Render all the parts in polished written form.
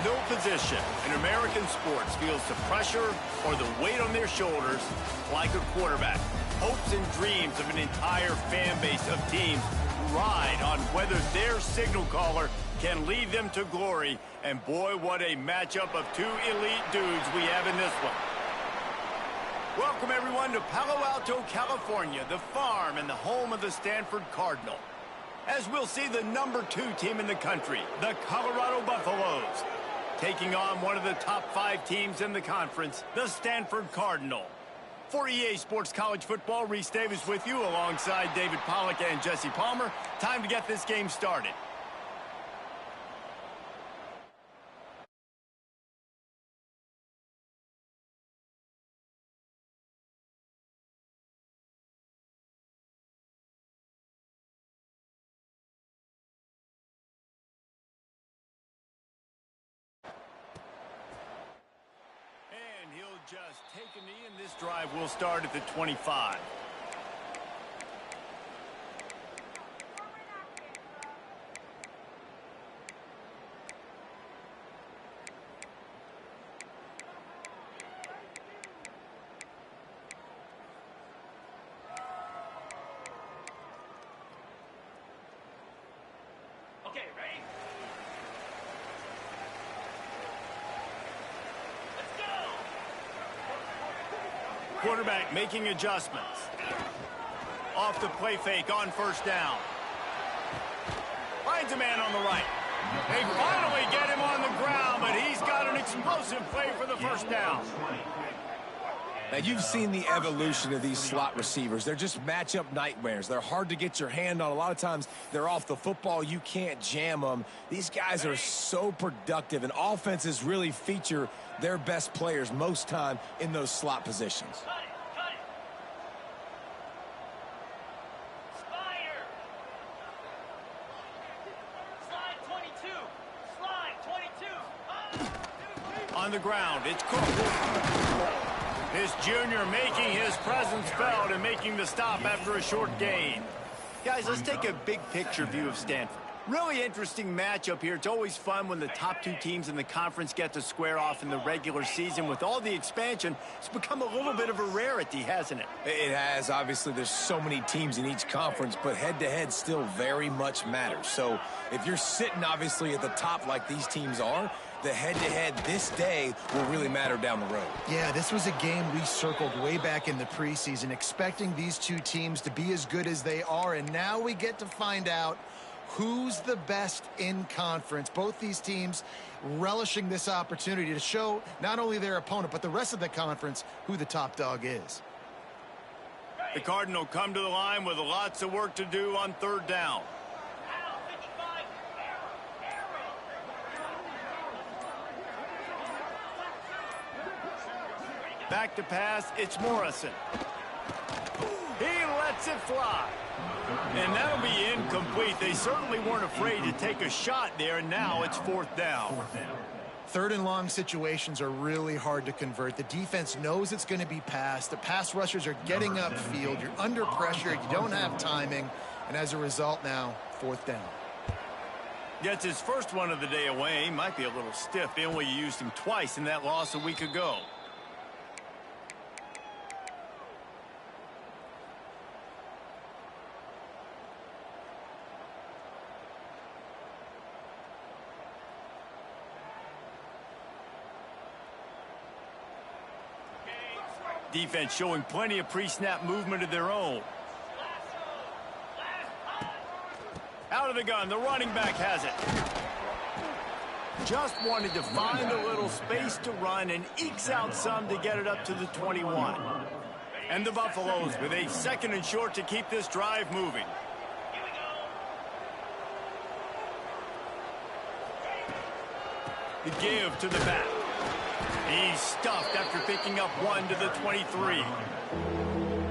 No position in American sports feels the pressure or the weight on their shoulders like a quarterback. Hopes and dreams of an entire fan base of teams ride on whether their signal caller can lead them to glory. And boy, what a matchup of two elite dudes we have in this one. Welcome, everyone, to Palo Alto, California, the farm and the home of the Stanford Cardinal. As we'll see the #2 team in the country, the Colorado Buffaloes, taking on one of the top 5 teams in the conference, the Stanford Cardinal. For EA Sports College Football, Reese Davis with you alongside David Pollack and Jesse Palmer. Time to get this game started. Just take a knee, and this drive will start at the 25. Okay, ready? Quarterback making adjustments. Off the play fake on first down. Finds a man on the right. They finally get him on the ground, but he's got an explosive play for the first down. Now, you've seen the evolution of these slot receivers. They're just matchup nightmares. They're hard to get your hand on. A lot of times, they're off the football. You can't jam them. These guys are so productive, and offenses really feature their best players most time in those slot positions. Cut it, cut it. Spider. Slide 22. Slide 22. On the ground, it's Cook. This junior making his presence felt and making the stop after a short gain. Guys, let's take a big picture view of Stanford. Really interesting matchup here. It's always fun when the top 2 teams in the conference get to square off in the regular season. With all the expansion, it's become a little bit of a rarity, hasn't it? It has. Obviously, there's so many teams in each conference, but head-to-head still very much matters. So if you're sitting, obviously, at the top like these teams are, the head-to-head this day will really matter down the road. Yeah, this was a game we circled way back in the preseason, expecting these 2 teams to be as good as they are, and now we get to find out who's the best in conference. Both these teams relishing this opportunity to show not only their opponent, but the rest of the conference who the top dog is. The Cardinal come to the line with lots of work to do on third down. Back to pass, it's Morrison. He lets it fly. And that'll be incomplete. They certainly weren't afraid to take a shot there, and now it's 4th down. 3rd and long situations are really hard to convert. The defense knows it's going to be passed. The pass rushers are getting upfield. You're under pressure. You don't have timing. And as a result now, 4th down. Gets his first one of the day away. He might be a little stiff. They only used him twice in that loss a week ago. Defense showing plenty of pre-snap movement of their own. Out of the gun, the running back has it. Just wanted to find a little space to run and ekes out some to get it up to the 21. And the Buffaloes with a 2nd and short to keep this drive moving. The give to the back. He's stuffed after picking up 1 to the 23.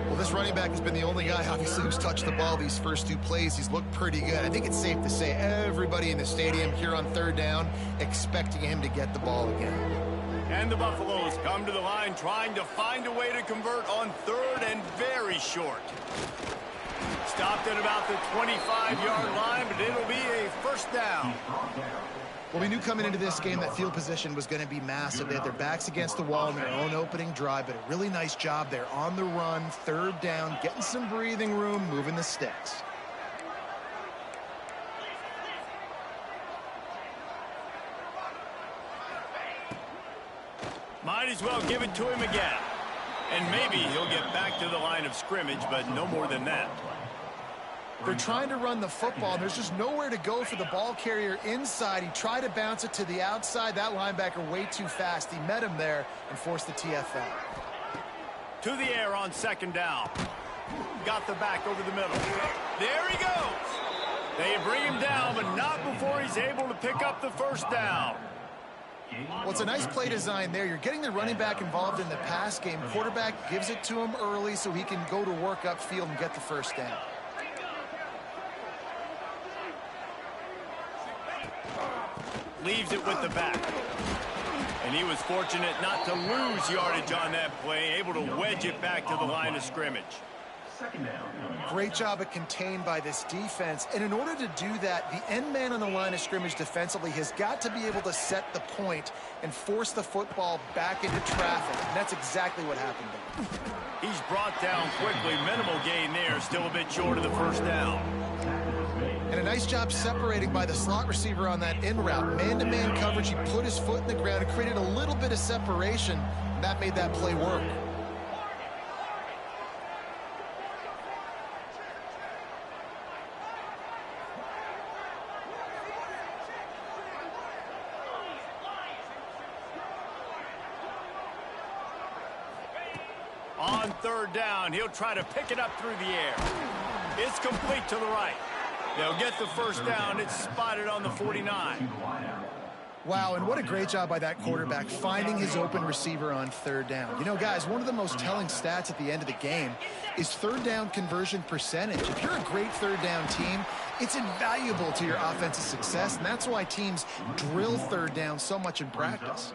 Well, this running back has been the only guy, obviously, who's touched the ball these first 2 plays. He's looked pretty good. I think it's safe to say everybody in the stadium here on 3rd down expecting him to get the ball again. And the Buffaloes come to the line trying to find a way to convert on 3rd and very short. Stopped at about the 25-yard line, but it'll be a 1st down. Well, we knew coming into this game that field position was going to be massive. They had their backs against the wall in their own opening drive, but a really nice job there on the run, third down, getting some breathing room, moving the sticks. Might as well give it to him again. And maybe he'll get back to the line of scrimmage, but no more than that. They're trying to run the football, and there's just nowhere to go for the ball carrier inside. He tried to bounce it to the outside. That linebacker way too fast. He met him there and forced the TFL. To the air on second down. Got the back over the middle. There he goes. They bring him down, but not before he's able to pick up the first down. Well, it's a nice play design there. You're getting the running back involved in the pass game. Quarterback gives it to him early so he can go to work upfield and get the first down. Leaves it with the back. And he was fortunate not to lose yardage on that play, able to wedge it back to the line of scrimmage. Great job of contained by this defense. And in order to do that, the end man on the line of scrimmage defensively has got to be able to set the point and force the football back into traffic. And that's exactly what happened there. He's brought down quickly. Minimal gain there. Still a bit short of the first down. And a nice job separating by the slot receiver on that in route. Man-to-man coverage. He put his foot in the ground and created a little bit of separation. And that made that play work. On third down, he'll try to pick it up through the air. It's complete to the right. They'll get the first down. It's spotted on the 49. Wow, and what a great job by that quarterback finding his open receiver on third down. You know, guys, one of the most telling stats at the end of the game is third down conversion percentage. If you're a great third down team, it's invaluable to your offensive success, and that's why teams drill third down so much in practice.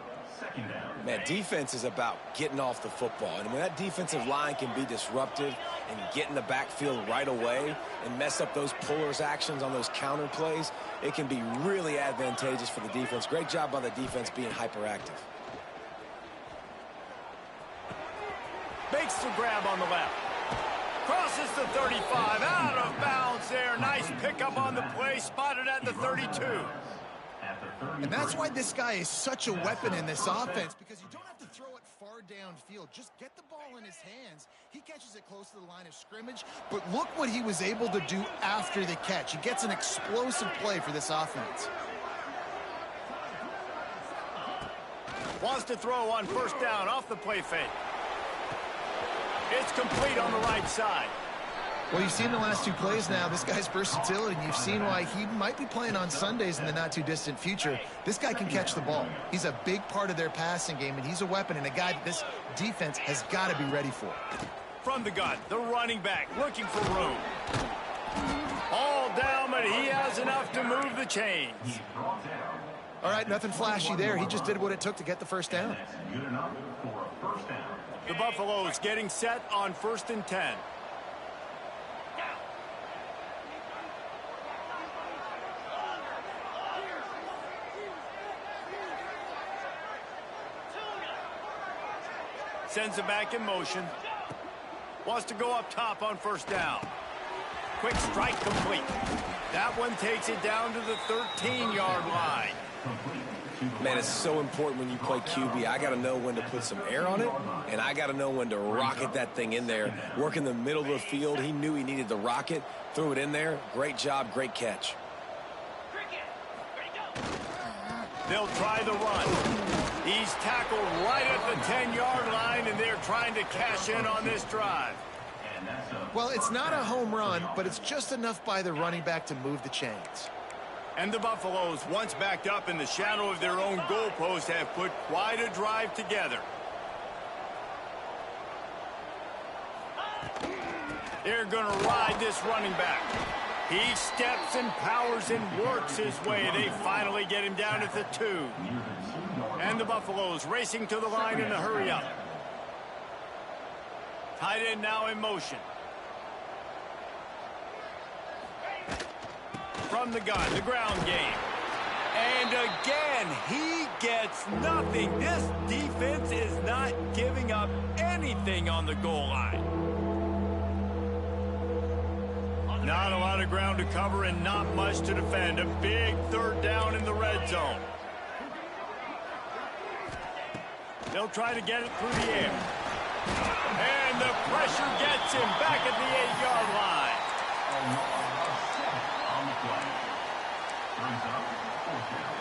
Man, defense is about getting off the football. And when that defensive line can be disruptive and get in the backfield right away and mess up those pullers actions on those counter plays, it can be really advantageous for the defense. Great job by the defense being hyperactive. Makes the grab on the left. Crosses the 35. Out of bounds there. Nice pickup on the play. Spotted at the 32. And that's why this guy is such a weapon in this offense, because you don't have to throw it far downfield. Just get the ball in his hands. He catches it close to the line of scrimmage, but look what he was able to do after the catch. He gets an explosive play for this offense. Wants to throw on first down off the play fake. It's complete on the right side. Well, you've seen the last two plays now. This guy's versatility, and you've seen why he might be playing on Sundays in the not-too-distant future. This guy can catch the ball. He's a big part of their passing game, and he's a weapon and a guy that this defense has got to be ready for. From the gun, the running back looking for room. All down, but he has enough to move the chains. All right, nothing flashy there. He just did what it took to get the first down. The Buffaloes getting set on 1st and 10. Sends it back in motion. Wants to go up top on first down. Quick strike complete. That one takes it down to the 13-yard line. Man, it's so important when you play QB. I got to know when to put some air on it, and I got to know when to rocket that thing in there. Work in the middle of the field. He knew he needed the rocket. Threw it in there. Great job, great catch. They'll try the run. He's tackled right at the 10-yard line, and they're trying to cash in on this drive. Well, it's not a home run, but it's just enough by the running back to move the chains. And the Buffaloes, once backed up in the shadow of their own goalpost, have put quite a drive together. They're going to ride this running back. He steps and powers and works his way. They finally get him down at the 2. And the Buffaloes racing to the line in a hurry-up. Tight end now in motion. From the gun, the ground game. And again, he gets nothing. This defense is not giving up anything on the goal line. Not a lot of ground to cover and not much to defend. A big third down in the red zone. They'll try to get it through the air. And the pressure gets him back at the 8-yard line. On the play. Brings up 4th down.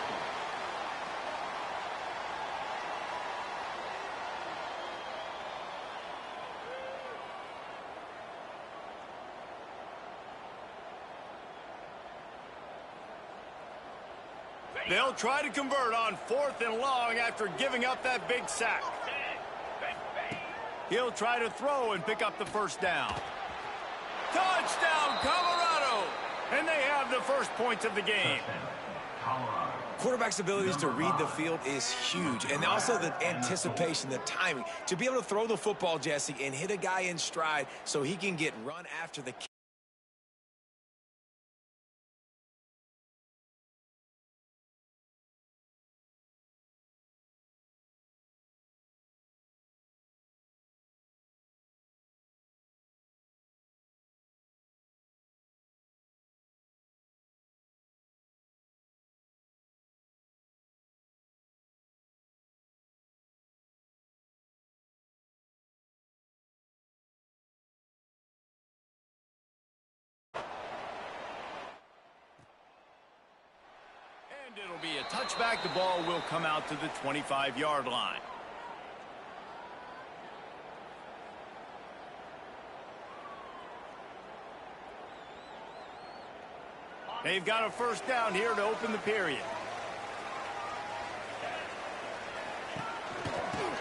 They'll try to convert on 4th and long after giving up that big sack. He'll try to throw and pick up the first down. Touchdown, Colorado! And they have the first points of the game. Quarterback's abilities to read the field is huge, and also the anticipation, the timing. To be able to throw the football, Jesse, and hit a guy in stride so he can get run after the kick. And it'll be a touchback. The ball will come out to the 25-yard line. They've got a first down here to open the period.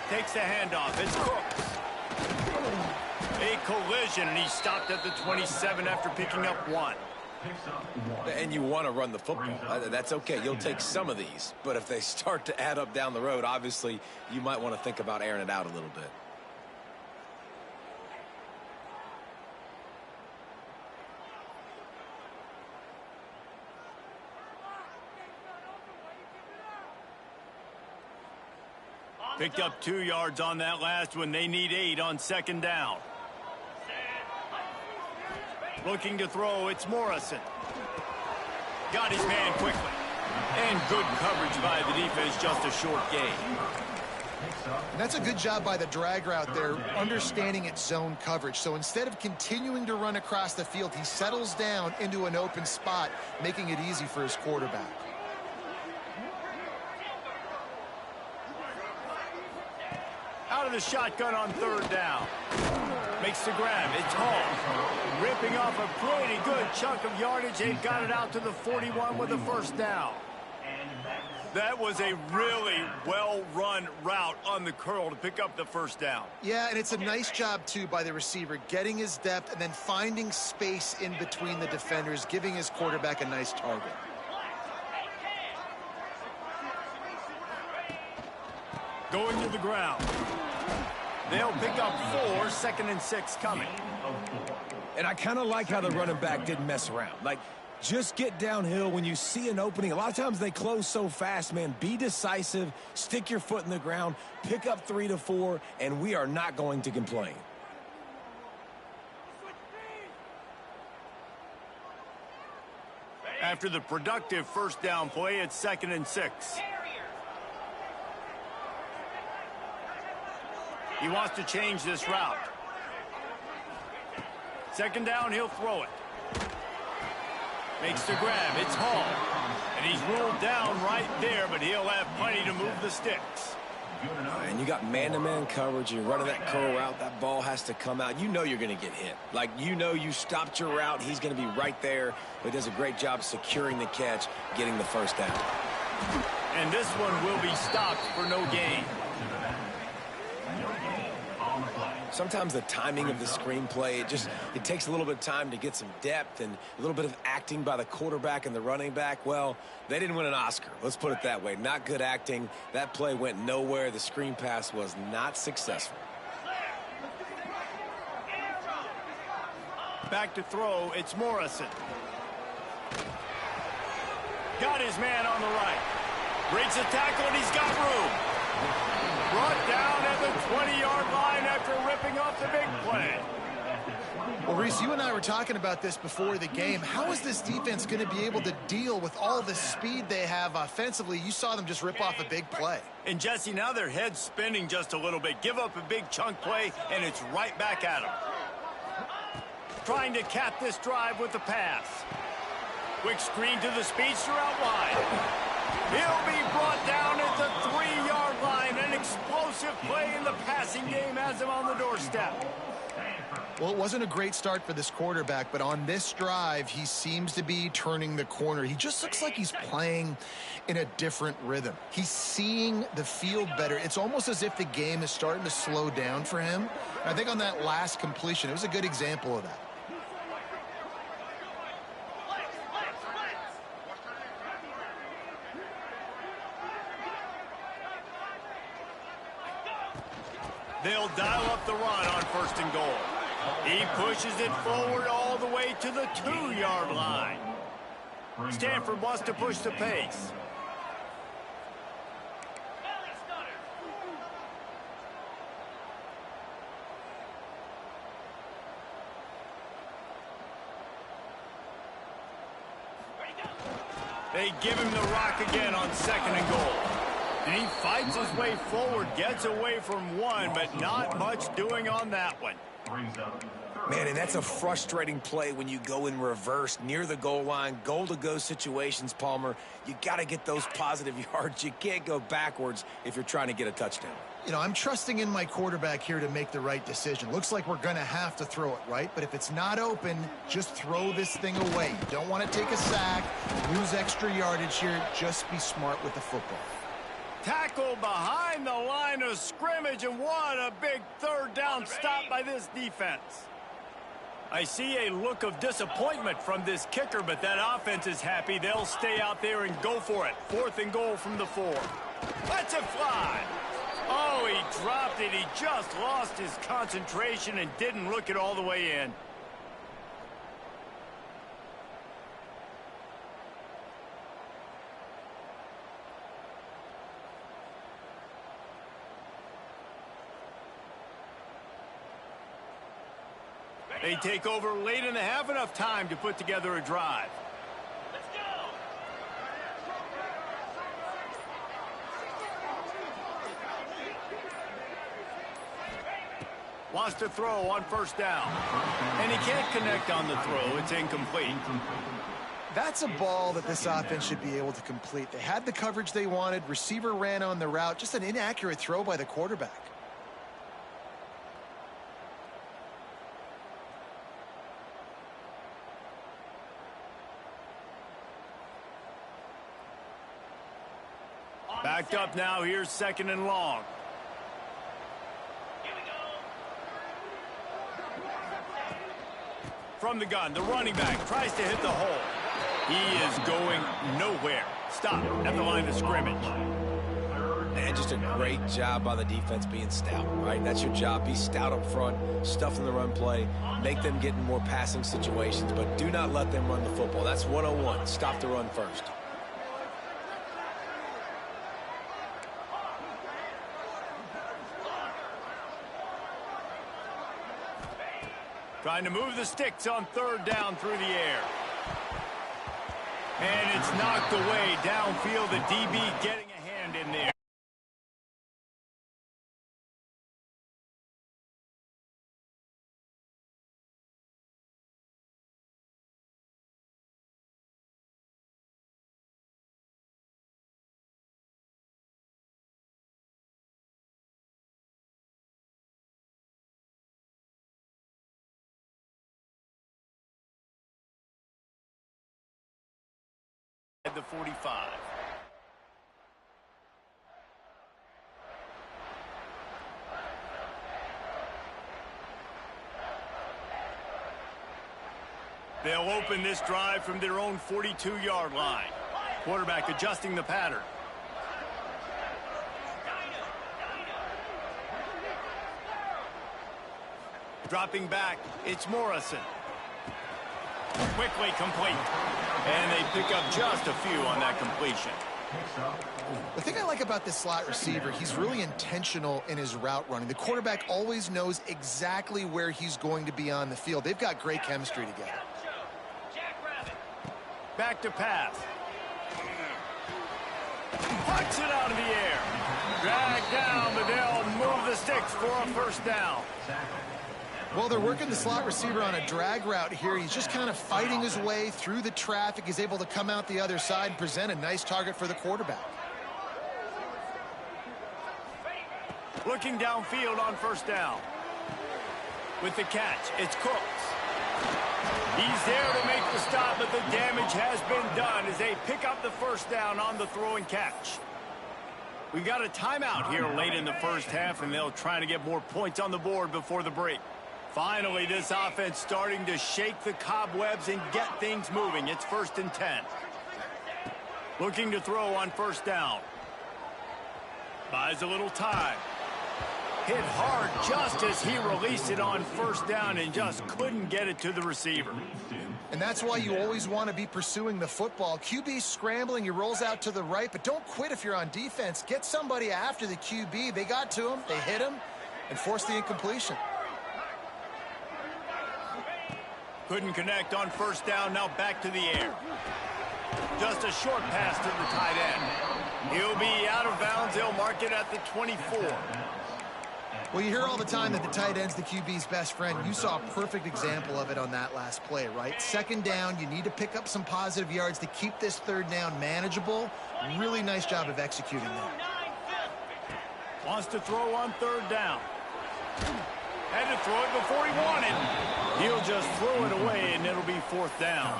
Takes the handoff. It's Cooks. A collision, and he stopped at the 27 after picking up 1. And you want to run the football. That's okay. You'll take some of these. But if they start to add up down the road, obviously, you might want to think about airing it out a little bit. Picked up 2 yards on that last one. They need 8 on 2nd down. Looking to throw, it's Morrison. Got his man quickly. And good coverage by the defense, just a short gain. And that's a good job by the drag route there, understanding its zone coverage. So instead of continuing to run across the field, he settles down into an open spot, making it easy for his quarterback. Out of the shotgun on 3rd down. Makes the grab. It's Hall. Ripping off a pretty good chunk of yardage. They've got it out to the 41 with a first down. That was a really well-run route on the curl to pick up the first down. Yeah, and it's a nice job, too, by the receiver, getting his depth and then finding space in between the defenders, giving his quarterback a nice target. Going to the ground. They'll pick up 4, 2nd and 6 coming. And I kind of like how the running back didn't mess around. Like, just get downhill when you see an opening. A lot of times they close so fast, man. Be decisive, stick your foot in the ground, pick up 3 to 4, and we are not going to complain. After the productive first down play, it's 2nd and 6. He wants to change this route. 2nd down, he'll throw it. Makes the grab. It's Hall. And he's ruled down right there, but he'll have plenty to move the sticks. And you got man-to-man coverage. You're running that curl route. That ball has to come out. You know you're going to get hit. Like, you know you stopped your route. He's going to be right there. But he does a great job securing the catch, getting the first down. And this one will be stopped for no gain. Sometimes the timing of the screenplay, it takes a little bit of time to get some depth and a little bit of acting by the quarterback and the running back. Well, they didn't win an Oscar. Let's put it that way. Not good acting. That play went nowhere. The screen pass was not successful. Back to throw, it's Morrison. got his man on the right. Breaks the tackle, and he's got room. Brought down at the 20-yard line after ripping off the big play. Well, Reese, you and I were talking about this before the game. How is this defense going to be able to deal with all the speed they have offensively? You saw them just rip off a big play. And, Jesse, now their head's spinning just a little bit. Give up a big chunk play, and it's right back at them. Trying to cap this drive with the pass. Quick screen to the speedster out wide. He'll be brought down at the 3-yard line. An explosive play in the passing game has him on the doorstep. Well, it wasn't a great start for this quarterback, but on this drive, he seems to be turning the corner. He just looks like he's playing in a different rhythm. He's seeing the field better. It's almost as if the game is starting to slow down for him. I think on that last completion, it was a good example of that. They'll dial up the run on 1st and goal. He pushes it forward all the way to the 2-yard line. Stanford wants to push the pace. They give him the rock again on 2nd and goal. And he fights his way forward, gets away from one, but not much doing on that one. Man, and that's a frustrating play when you go in reverse near the goal line, goal-to-go situations, Palmer. You got to get those positive yards. You can't go backwards if you're trying to get a touchdown. You know, I'm trusting in my quarterback here to make the right decision. Looks like we're going to have to throw it, right? But if it's not open, just throw this thing away. You don't want to take a sack, lose extra yardage here. Just be smart with the football. Tackle behind the line of scrimmage, and what a big 3rd down stop by this defense. I see a look of disappointment from this kicker, but that offense is happy. They'll stay out there and go for it. 4th and goal from the 4. Let's it fly. Oh, he dropped it. He just lost his concentration and didn't look it all the way in. They take over late in the half, enough time to put together a drive. Let's go. Wants to throw on 1st down. And he can't connect on the throw. It's incomplete. That's a ball that this offense should be able to complete. They had the coverage they wanted. Receiver ran on the route. Just an inaccurate throw by the quarterback. Backed up now. Here's 2nd and long. Here we go. From the gun, the running back tries to hit the hole. He is going nowhere. Stop at the line of scrimmage. And just a great job by the defense being stout, right? That's your job. Be stout up front, stuff in the run play, make them get in more passing situations, but do not let them run the football. That's 101. Stop the run first. Trying to move the sticks on 3rd down through the air. And it's knocked away downfield. The DB getting a hand in there. At the 45. They'll open this drive from their own 42-yard line. Quarterback adjusting the pattern. Dropping back, it's Morrison. Quickly complete. And they pick up just a few on that completion. The thing I like about this slot receiver, he's really intentional in his route running. The quarterback always knows exactly where he's going to be on the field. They've got great chemistry together. Jackrabbit. Back to pass. Punts it out of the air. Drag down, but they'll move the sticks for a first down. Well, they're working the slot receiver on a drag route here. He's just kind of fighting his way through the traffic. He's able to come out the other side and present a nice target for the quarterback. Looking downfield on first down. With the catch, it's Cooks. He's there to make the stop, but the damage has been done as they pick up the first down on the throw and catch. We've got a timeout here late in the first half, and they'll try to get more points on the board before the break. Finally, this offense starting to shake the cobwebs and get things moving. It's 1st and 10. Looking to throw on first down. Buys a little time. Hit hard just as he released it on first down and just couldn't get it to the receiver. And that's why you always want to be pursuing the football. QB scrambling, he rolls out to the right, but don't quit if you're on defense. Get somebody after the QB. They got to him, they hit him, and forced the incompletion. Couldn't connect on first down, now back to the air. Just a short pass to the tight end. He'll be out of bounds. They'll mark it at the 24. Well, you hear all the time that the tight end's the QB's best friend. You saw a perfect example of it on that last play, right? Second down, you need to pick up some positive yards to keep this third down manageable. Really nice job of executing that. Wants to throw on third down. Had to throw it before he wanted. He'll just throw it away, and it'll be 4th down.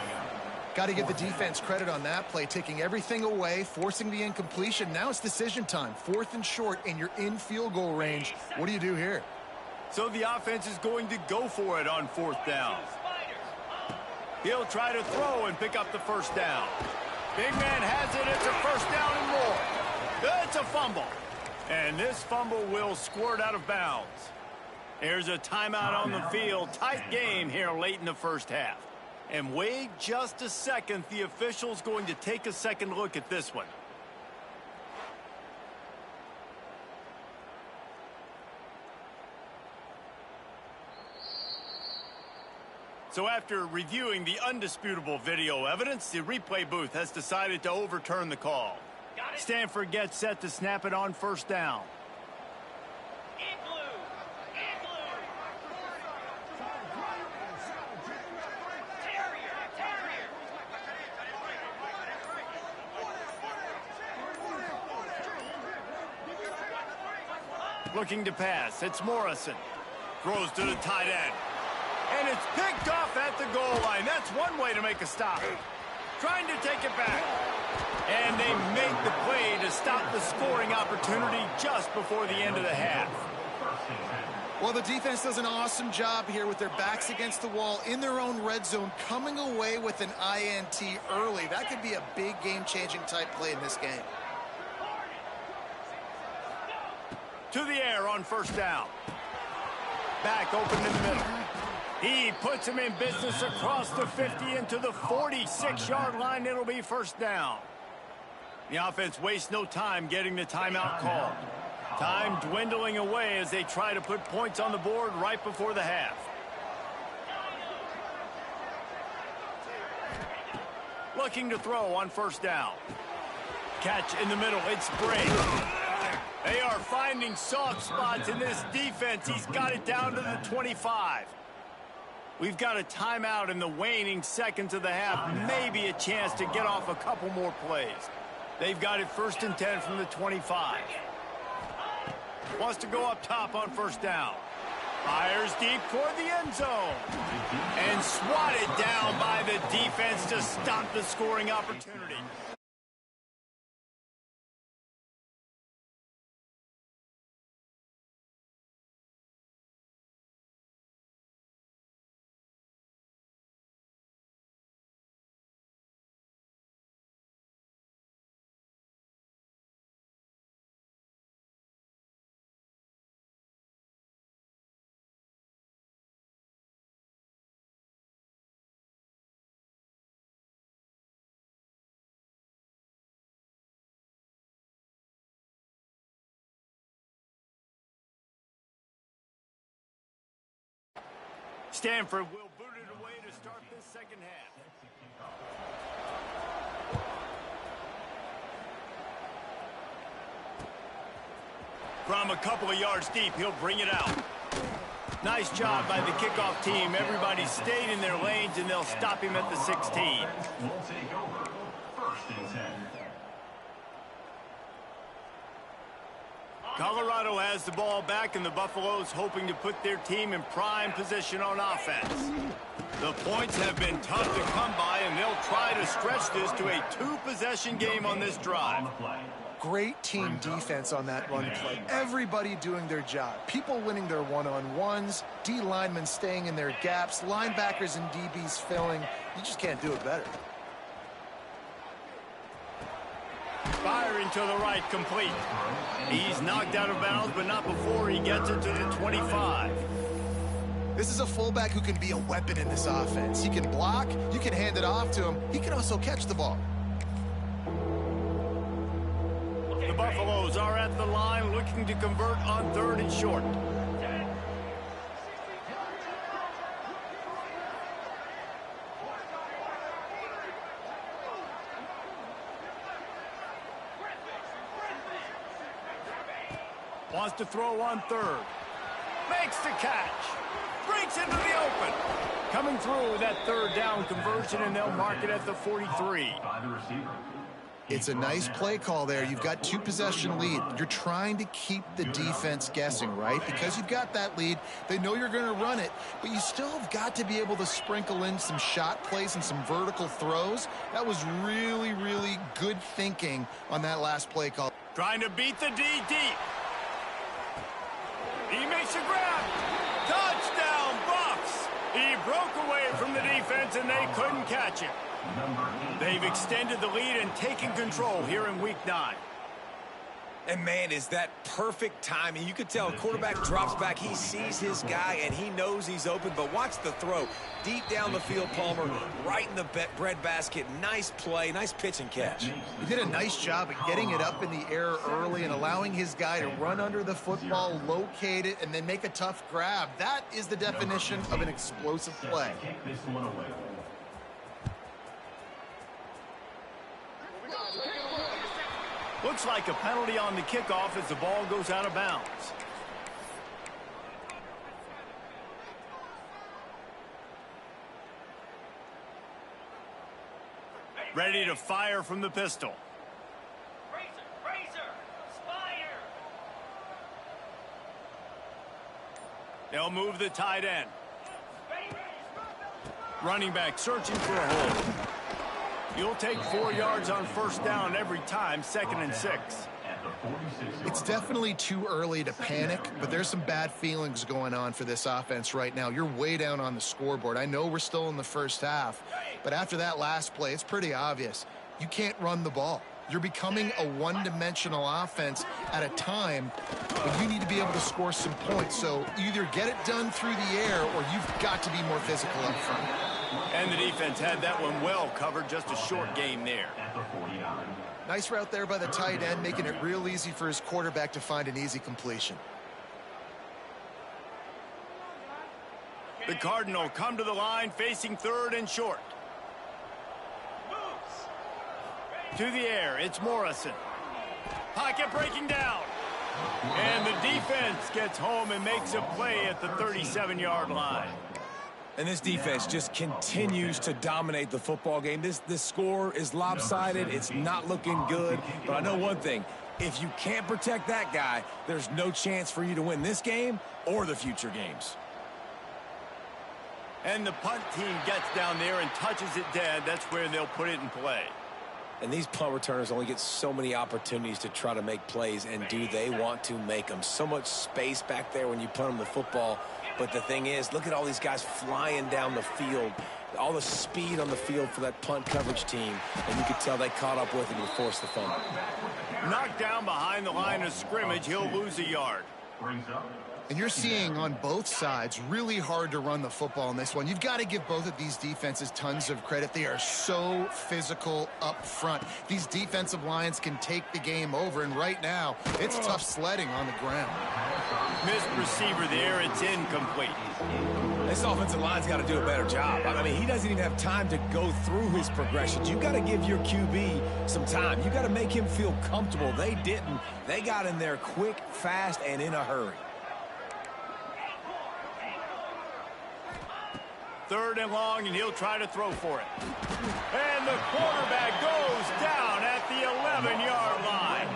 Got to give the defense credit on that play, taking everything away, forcing the incompletion. Now it's decision time. 4th and short, and you're in field goal range. What do you do here? So the offense is going to go for it on 4th down. He'll try to throw and pick up the first down. Big man has it. It's a first down and more. It's a fumble. And this fumble will squirt out of bounds. There's a timeout on the field. Tight game here late in the first half. And wait just a second. The official's going to take a second look at this one. So after reviewing the undisputable video evidence, the replay booth has decided to overturn the call. Stanford gets set to snap it on first down. Looking to pass. It's Morrison. Throws to the tight end. And it's picked off at the goal line. That's one way to make a stop. Trying to take it back. And they make the play to stop the scoring opportunity just before the end of the half. Well, the defense does an awesome job here with their backs against the wall in their own red zone, coming away with an INT early. That could be a big game-changing type play in this game. To the air on first down. Back open in the middle. He puts him in business across the 50 into the 46-yard line. It'll be first down. The offense wastes no time getting the timeout called. Time dwindling away as they try to put points on the board right before the half. Looking to throw on first down. Catch in the middle. It's Bray. They are finding soft spots in this defense. He's got it down to the 25. We've got a timeout in the waning seconds of the half. Maybe a chance to get off a couple more plays. They've got it 1st and 10 from the 25. Wants to go up top on first down. Fires deep toward the end zone. And swatted down by the defense to stop the scoring opportunity. Stanford will boot it away to start this second half. From a couple of yards deep, he'll bring it out. Nice job by the kickoff team. Everybody stayed in their lanes, and they'll stop him at the 16. Will take over. First and 10. Colorado has the ball back, and the Buffaloes hoping to put their team in prime position on offense. The points have been tough to come by, and they'll try to stretch this to a two-possession game on this drive. Great team defense on that run play. Everybody doing their job. People winning their one-on-ones, D linemen staying in their gaps, linebackers and DBs filling. You just can't do it better. Firing to the right, complete. He's knocked out of bounds, but not before he gets it to the 25. This is a fullback who can be a weapon in this offense. He can block, you can hand it off to him, he can also catch the ball. The Buffaloes are at the line looking to convert on 3rd and short. Wants to throw on 3rd. Makes the catch. Breaks into the open. Coming through that 3rd down conversion, and they'll mark it at the 43. By the receiver. It's a nice play call there. You've got two-possession lead. You're trying to keep the defense guessing, right? Because you've got that lead, they know you're going to run it, but you still have got to be able to sprinkle in some shot plays and some vertical throws. That was really, really good thinking on that last play call. Trying to beat the D deep. He makes a grab. Touchdown, Buffs. He broke away from the defense, and they couldn't catch him. They've extended the lead and taken control here in Week 9. And, man, is that perfect timing. You could tell a quarterback drops back. He sees his guy, and he knows he's open. But watch the throw. Deep down the field, Palmer, right in the breadbasket. Nice play, nice pitch and catch. He did a nice job of getting it up in the air early and allowing his guy to run under the football, locate it, and then make a tough grab. That is the definition of an explosive play. Take this one away. Looks like a penalty on the kickoff as the ball goes out of bounds. Ready to fire from the pistol. Razor, Spire. They'll move the tight end. Running back searching for a hole. You'll take 4 yards on 1st down every time, 2nd and 6. It's definitely too early to panic, but there's some bad feelings going on for this offense right now. You're way down on the scoreboard. I know we're still in the first half, but after that last play, it's pretty obvious. You can't run the ball. You're becoming a one-dimensional offense at a time when you need to be able to score some points. So either get it done through the air or you've got to be more physical up front. And the defense had that one well covered, just a short game there. Nice route there by the tight end, making it real easy for his quarterback to find an easy completion. The Cardinal come to the line facing 3rd and short. To the air, it's Morrison. Pocket breaking down. And the defense gets home and makes a play at the 37-yard line. And this defense just continues to dominate the football game. This score is lopsided. It's not looking good. But I know one thing. If you can't protect that guy, there's no chance for you to win this game or the future games. And the punt team gets down there and touches it dead. That's where they'll put it in play. And these punt returners only get so many opportunities to try to make plays, and do they want to make them? So much space back there when you punt them the football. But the thing is, look at all these guys flying down the field, all the speed on the field for that punt coverage team, and you could tell they caught up with him and forced the fumble. Knocked down behind the line of scrimmage, he'll lose a yard. And you're seeing on both sides really hard to run the football in this one. You've got to give both of these defenses tons of credit. They are so physical up front. These defensive lines can take the game over, and right now it's tough sledding on the ground. Missed receiver there. It's incomplete. This offensive line's got to do a better job. I mean, he doesn't even have time to go through his progressions. You got to give your QB some time. You got to make him feel comfortable. They didn't. They got in there quick, fast, and in a hurry. 3rd and long, and he'll try to throw for it. And the quarterback goes down at the 11-yard line.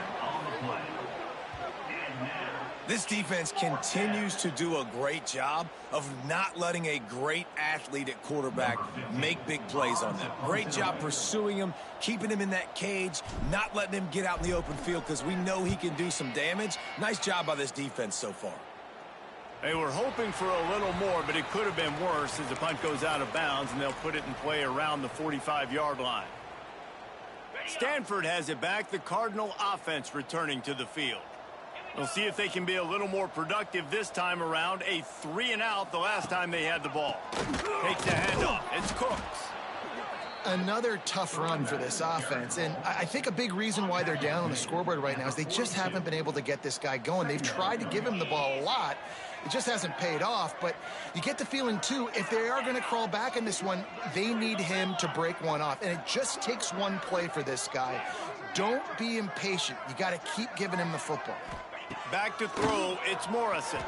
This defense continues to do a great job of not letting a great athlete at quarterback make big plays on them. Great job pursuing him, keeping him in that cage, not letting him get out in the open field because we know he can do some damage. Nice job by this defense so far. They were hoping for a little more, but it could have been worse as the punt goes out of bounds, and they'll put it in play around the 45-yard line. Stanford has it back. The Cardinal offense returning to the field. We'll see if they can be a little more productive this time around. A 3-and-out the last time they had the ball. Takes the handoff. It's Cooks. Another tough run for this offense, and I think a big reason why they're down on the scoreboard right now is they just haven't been able to get this guy going. They've tried to give him the ball a lot. It just hasn't paid off, but you get the feeling, too, if they are going to crawl back in this one, they need him to break one off, and it just takes one play for this guy. Don't be impatient. You got to keep giving him the football. Back to throw, it's Morrison.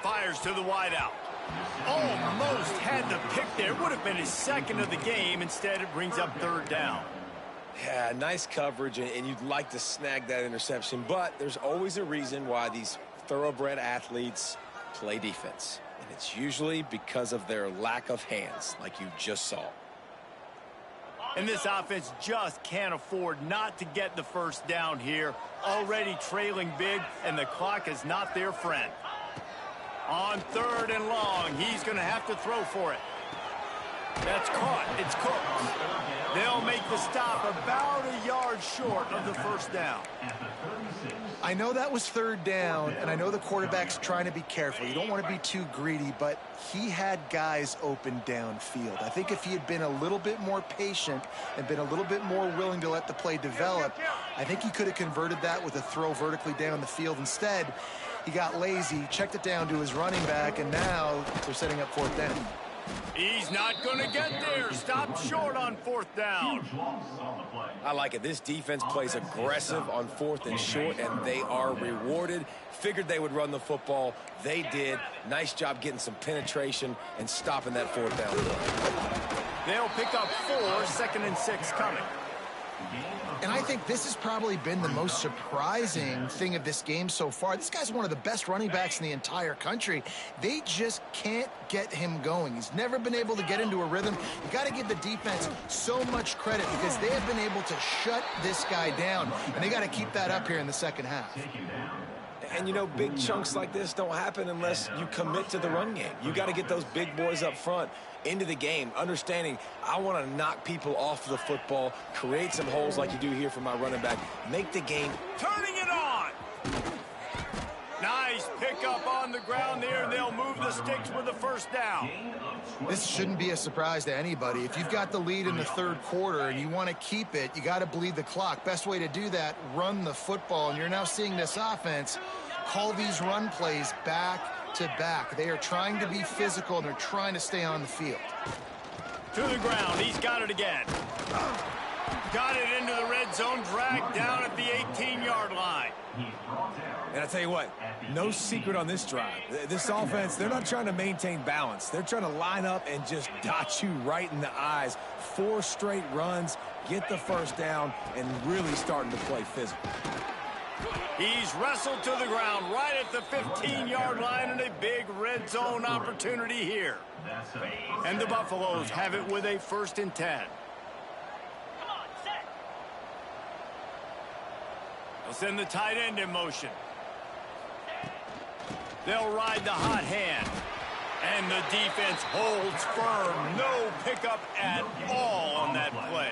Fires to the wideout. Almost had the pick there. Would have been his 2nd of the game. Instead, it brings up 3rd down. Yeah, nice coverage, and you'd like to snag that interception, but there's always a reason why these thoroughbred athletes play defense, and it's usually because of their lack of hands, like you just saw. And this offense just can't afford not to get the 1st down here. Already trailing big, and the clock is not their friend. On 3rd and long, he's going to have to throw for it. That's caught. It's Cooks. They'll make the stop about a yard short of the 1st down. I know that was 3rd down, and I know the quarterback's trying to be careful. You don't want to be too greedy, but he had guys open downfield. I think if he had been a little bit more patient and been a little bit more willing to let the play develop, I think he could have converted that with a throw vertically down the field. Instead, he got lazy, checked it down to his running back, and now they're setting up 4th down. He's not going to get there. Stop short on 4th down. I like it. This defense plays aggressive on 4th and short, and they are rewarded. Figured they would run the football. They did. Nice job getting some penetration and stopping that 4th down. They'll pick up 4, 2nd and 6 coming. And I think this has probably been the most surprising thing of this game so far. This guy's one of the best running backs in the entire country. They just can't get him going. He's never been able to get into a rhythm. You got to give the defense so much credit because they have been able to shut this guy down, and they got to keep that up here in the 2nd half. And, you know, big chunks like this don't happen unless you commit to the run game. You got to get those big boys up front into the game, understanding I want to knock people off the football, create some holes like you do here for my running back, make the game. Turning it on. Nice pickup on the ground there, and they'll move the sticks with the 1st down. This shouldn't be a surprise to anybody. If you've got the lead in the 3rd quarter and you want to keep it, you got to bleed the clock. Best way to do that, run the football. And you're now seeing this offense call these run plays back to back. They are trying to be physical, and they're trying to stay on the field. To the ground. He's got it again. Got it into the red zone, dragged down at the 18-yard line. And I tell you what, no secret on this drive. This offense, they're not trying to maintain balance. They're trying to line up and just dot you right in the eyes. 4 straight runs, get the 1st down, and really starting to play physical. He's wrestled to the ground right at the 15-yard line, and a big red zone opportunity here. And the Buffaloes have it with a 1st and 10. Come on, set. They'll send the tight end in motion. They'll ride the hot hand. And the defense holds firm. No pickup at all on that play.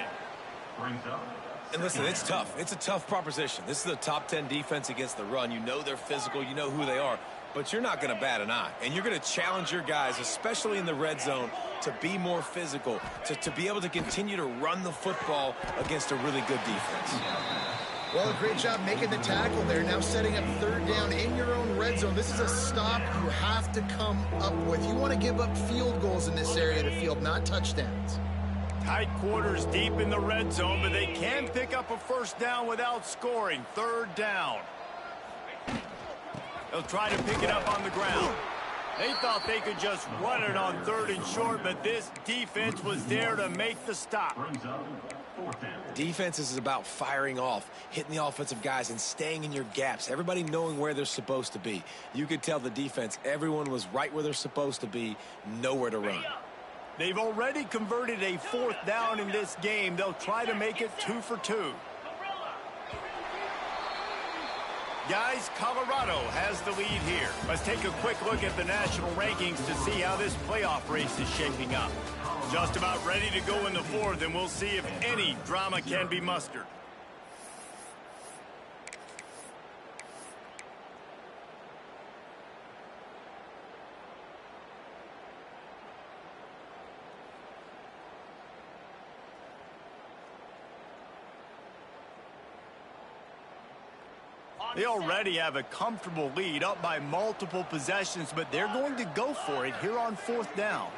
And listen, it's tough. It's a tough proposition. This is a top 10 defense against the run. You know they're physical. You know who they are. but you're not going to bat an eye. And you're going to challenge your guys, especially in the red zone, to be more physical, to be able to continue to run the football against a really good defense. Well, a great job making the tackle there. Now setting up third down in your own red zone. This is a stop you have to come up with. You want to give up field goals in this area of the field, not touchdowns. Tight quarters deep in the red zone, but they can pick up a first down without scoring. Third down. They'll try to pick it up on the ground. They thought they could just run it on third and short, but this defense was there to make the stop. Defense is about firing off, hitting the offensive guys, and staying in your gaps. Everybody knowing where they're supposed to be. You could tell the defense, everyone was right where they're supposed to be, nowhere to run. They've already converted a fourth down in this game. They'll try to make it 2 for 2. Guys, Colorado has the lead here. Let's take a quick look at the national rankings to see how this playoff race is shaping up. Just about ready to go in the fourth, and we'll see if any drama can be mustered. They already have a comfortable lead, up by multiple possessions, but they're going to go for it here on fourth down.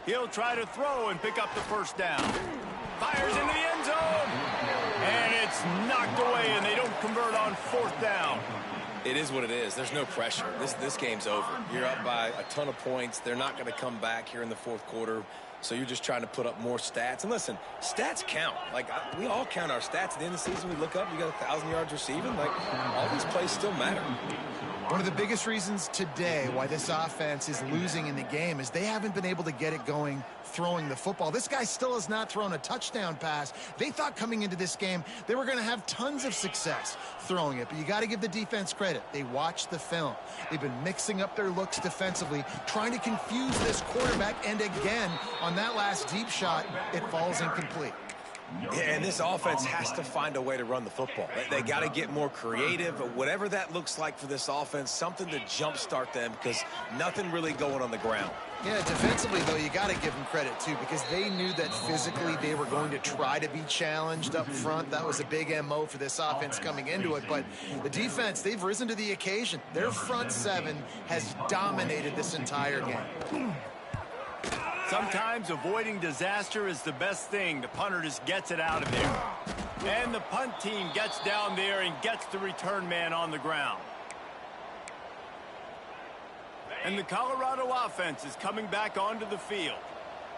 He'll try to throw and pick up the first down. Fires into the end zone. And it's knocked away, and they don't convert on fourth down. It is what it is. There's no pressure. This game's over. You're up by a ton of points. They're not going to come back here in the fourth quarter. So you're just trying to put up more stats. And listen, stats count. Like, we all count our stats. At the end of the season, we look up, you got 1,000 yards receiving. Like, all these plays still matter. One of the biggest reasons today why this offense is losing in the game is they haven't been able to get it going throwing the football. This guy still has not thrown a touchdown pass. They thought coming into this game they were going to have tons of success throwing it, but you got to give the defense credit. They watched the film. They've been mixing up their looks defensively, trying to confuse this quarterback, and again, on that last deep shot, it falls incomplete. Yeah, and this offense has to find a way to run the football. They got to get more creative, whatever that looks like for this offense, something to jumpstart them because nothing really going on the ground. Yeah, defensively, though, you got to give them credit, too, because they knew that physically they were going to try to be challenged up front. That was a big MO for this offense coming into it. But the defense, they've risen to the occasion. Their front seven has dominated this entire game. Sometimes avoiding disaster is the best thing. The punter just gets it out of there. And the punt team gets down there and gets the return man on the ground. And the Colorado offense is coming back onto the field.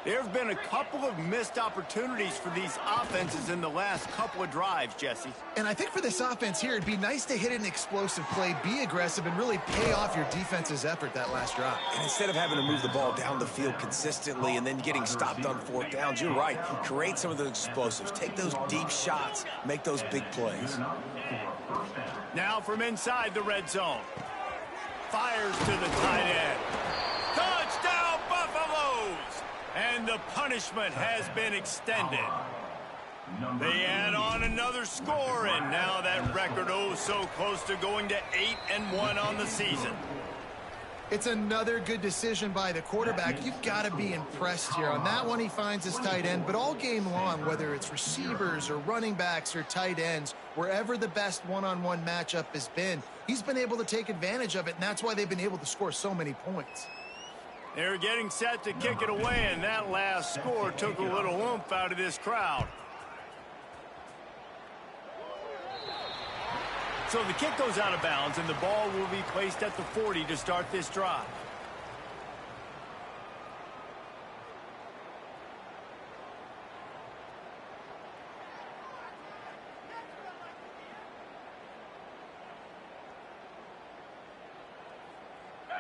There have been a couple of missed opportunities for these offenses in the last couple of drives, Jesse. And I think for this offense here, it'd be nice to hit an explosive play, be aggressive, and really pay off your defense's effort that last drive. And instead of having to move the ball down the field consistently and then getting stopped on fourth downs, you're right. Create some of those explosives. Take those deep shots. Make those big plays. Now from inside the red zone. Fires to the tight end. Touchdown, Buffaloes! And the punishment has been extended. They add on another score, and now that record so close to going to 8-1 on the season. It's another good decision by the quarterback. You've got to be impressed here. On that one, he finds his tight end, but all game long, whether it's receivers or running backs or tight ends, wherever the best one-on-one matchup has been, he's been able to take advantage of it, and that's why they've been able to score so many points. They're getting set to kick it away, and that last score took a little oomph out of this crowd. So the kick goes out of bounds, and the ball will be placed at the 40 to start this drive.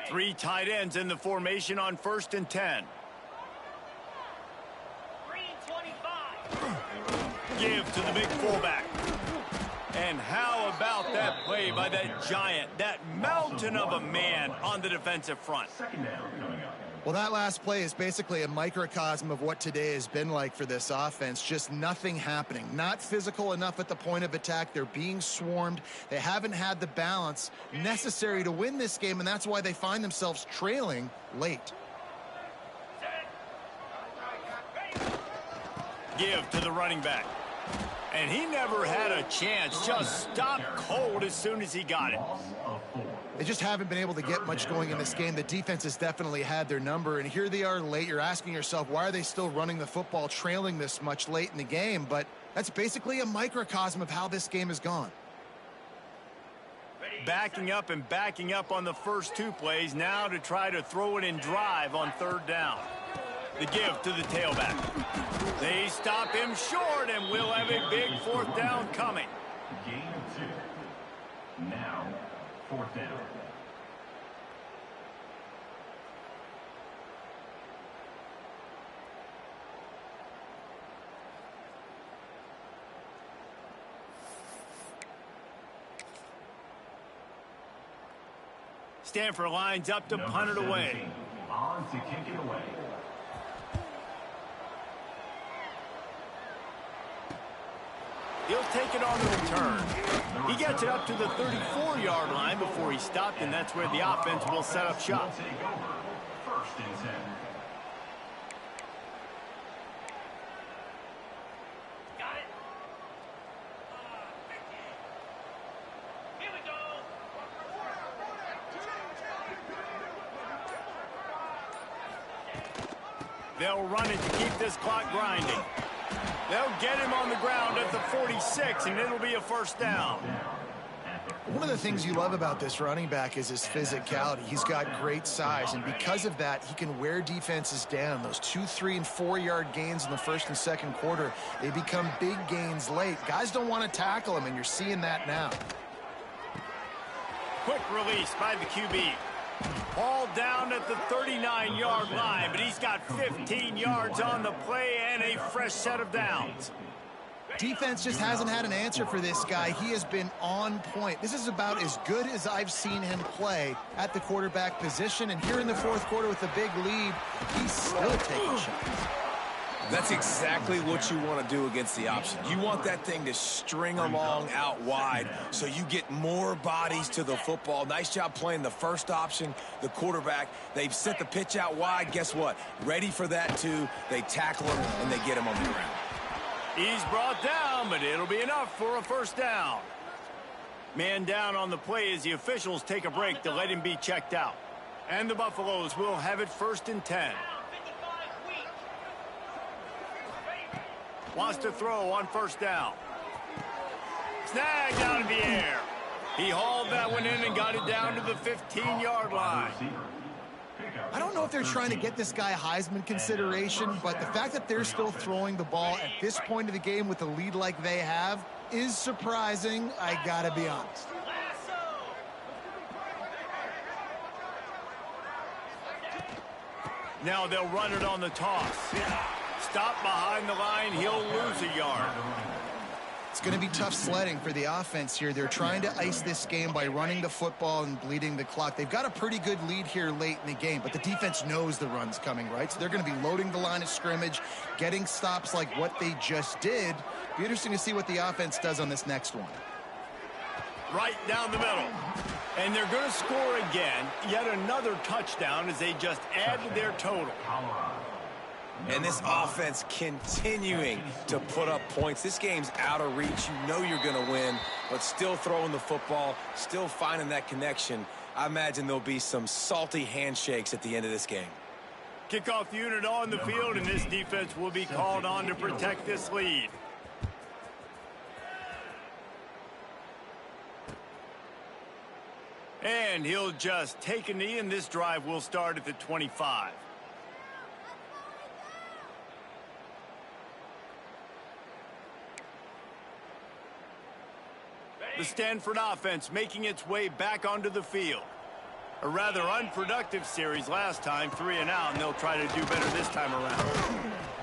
Three tight ends in the formation on 1st and 10. Green 25. Give to the big fullback. And how about that play by that giant, that mountain of a man on the defensive front? Second down coming up. Well, that last play is basically a microcosm of what today has been like for this offense. Just nothing happening. Not physical enough at the point of attack. They're being swarmed. They haven't had the balance necessary to win this game, and that's why they find themselves trailing late. Give to the running back. And he never had a chance. Just stopped cold as soon as he got it. They just haven't been able to get much going in this game. The defense has definitely had their number, and here they are late. You're asking yourself, why are they still running the football, trailing this much late in the game? But that's basically a microcosm of how this game has gone. Backing up on the first two plays now to try to throw it in drive on third down. The give to the tailback. They stop him short, and we'll have a big fourth down coming. Gain of 2. Now, fourth down. Stanford lines up to punt it away. On to kick it away. He'll take it on the return. He gets it up to the 34-yard line before he stopped, and that's where the offense will set up shop. Take over. First and 10. Got it. Here we go. They'll run it to keep this clock grinding. They'll get him on the ground at the 46, and it'll be a first down. One of the things you love about this running back is his physicality. He's got great size, and because of that, he can wear defenses down. Those 2, 3, and 4-yard gains in the first and second quarter, they become big gains late. Guys don't want to tackle him, and you're seeing that now. Quick release by the QB. Ball down at the 39-yard line, but he's got 15 yards on the play and a fresh set of downs. Defense just hasn't had an answer for this guy. He has been on point. This is about as good as I've seen him play at the quarterback position. And here in the fourth quarter with a big lead, he's still taking shots. That's exactly what you want to do against the option. You want that thing to string along out wide so you get more bodies to the football. Nice job playing the first option, the quarterback. They've sent the pitch out wide. Guess what? Ready for that too. They tackle him and they get him on the ground. He's brought down, but it'll be enough for a first down. Man down on the play as the officials take a break to let him be checked out. And the Buffaloes will have it first and 10. Wants to throw on first down. Snagged out of the air. He hauled that one in and got it down to the 15-yard line. I don't know if they're trying to get this guy Heisman consideration, but the fact that they're still throwing the ball at this point of the game with a lead like they have is surprising, I gotta be honest. Now they'll run it on the toss. Stop behind the line, he'll lose a yard. It's going to be tough sledding for the offense here. They're trying to ice this game by running the football and bleeding the clock. They've got a pretty good lead here late in the game, but the defense knows the run's coming, right? So they're going to be loading the line of scrimmage, getting stops like what they just did. Be interesting to see what the offense does on this next one. Right down the middle. And they're going to score again. Yet another touchdown as they just add to their total. And this offense continuing to put up points. This game's out of reach. You know you're going to win, but still throwing the football, still finding that connection. I imagine there'll be some salty handshakes at the end of this game. Kickoff unit on the field, and this defense will be called on to protect this lead. And he'll just take a knee, and this drive will start at the 25. The Stanford offense making its way back onto the field. A rather unproductive series last time, 3 and out, and they'll try to do better this time around.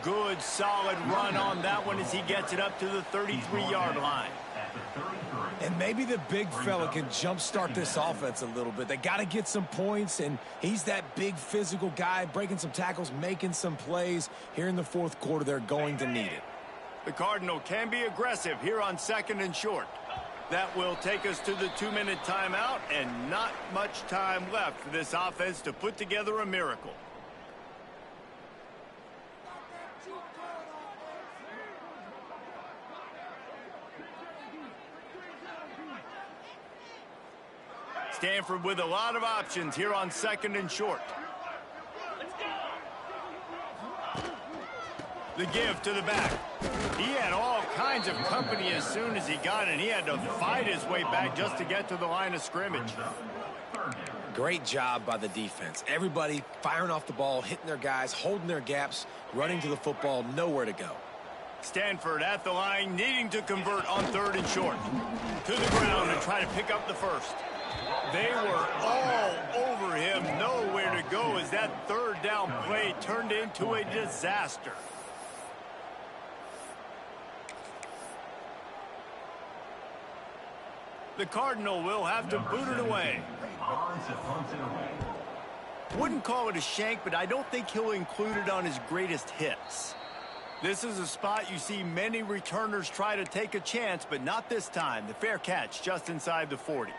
Good, solid run on that one as he gets it up to the 33-yard line. And maybe the big fella can jumpstart this offense a little bit. They got to get some points, and he's that big physical guy, breaking some tackles, making some plays. Here in the fourth quarter, they're going to need it. The Cardinal can be aggressive here on 2nd and short. That will take us to the 2-minute timeout, and not much time left for this offense to put together a miracle. Stanford with a lot of options here on 2nd and short. The give to the back. He had all kinds of company as soon as he got it. He had to fight his way back just to get to the line of scrimmage. Great job by the defense. Everybody firing off the ball, hitting their guys, holding their gaps, running to the football, nowhere to go. Stanford at the line, needing to convert on 3rd and short. To the ground and try to pick up the first. They were all over him, nowhere to go as that 3rd down play turned into a disaster. The Cardinal will have to boot it away. Wouldn't call it a shank, but I don't think he'll include it on his greatest hits. This is a spot you see many returners try to take a chance, but not this time. The fair catch just inside the 40.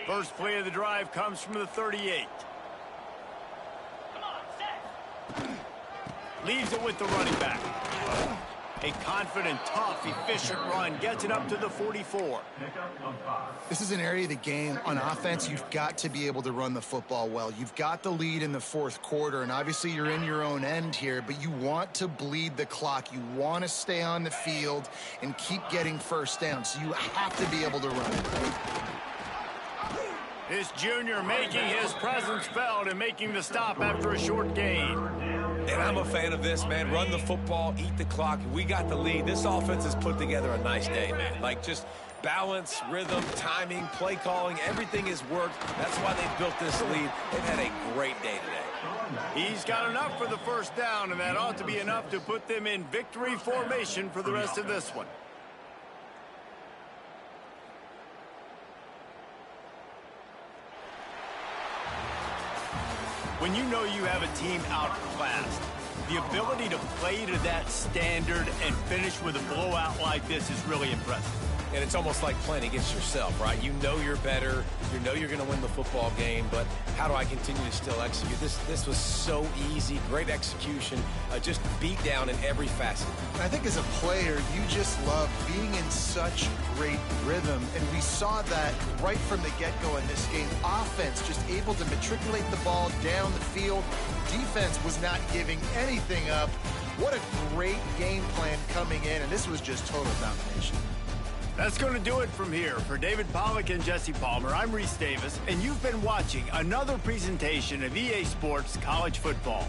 First play of the drive comes from the 38. Come on, set. Leaves it with the running back. A confident, tough, efficient run gets it up to the 44. This is an area of the game on offense you've got to be able to run the football well. You've got the lead in the fourth quarter, and obviously you're in your own end here, but you want to bleed the clock. You want to stay on the field and keep getting first down, so you have to be able to run it. This junior making his presence felt and making the stop after a short gain. And I'm a fan of this, man. Run the football, eat the clock. We got the lead. This offense has put together a nice day, man. Like, just balance, rhythm, timing, play calling, everything has worked. That's why they built this lead. They've had a great day today. He's got enough for the first down, and that ought to be enough to put them in victory formation for the rest of this one. When you know you have a team outclassed, the ability to play to that standard and finish with a blowout like this is really impressive. And it's almost like playing against yourself, right? You know you're better. You know you're going to win the football game, but how do I continue to still execute? This was so easy, great execution, just beat down in every facet. I think as a player, you just love being in such great rhythm, and we saw that right from the get-go in this game. Offense just able to matriculate the ball down the field. Defense was not giving anything up. What a great game plan coming in, and this was just total domination. That's going to do it from here. For David Pollack and Jesse Palmer, I'm Reese Davis, and you've been watching another presentation of EA Sports College Football.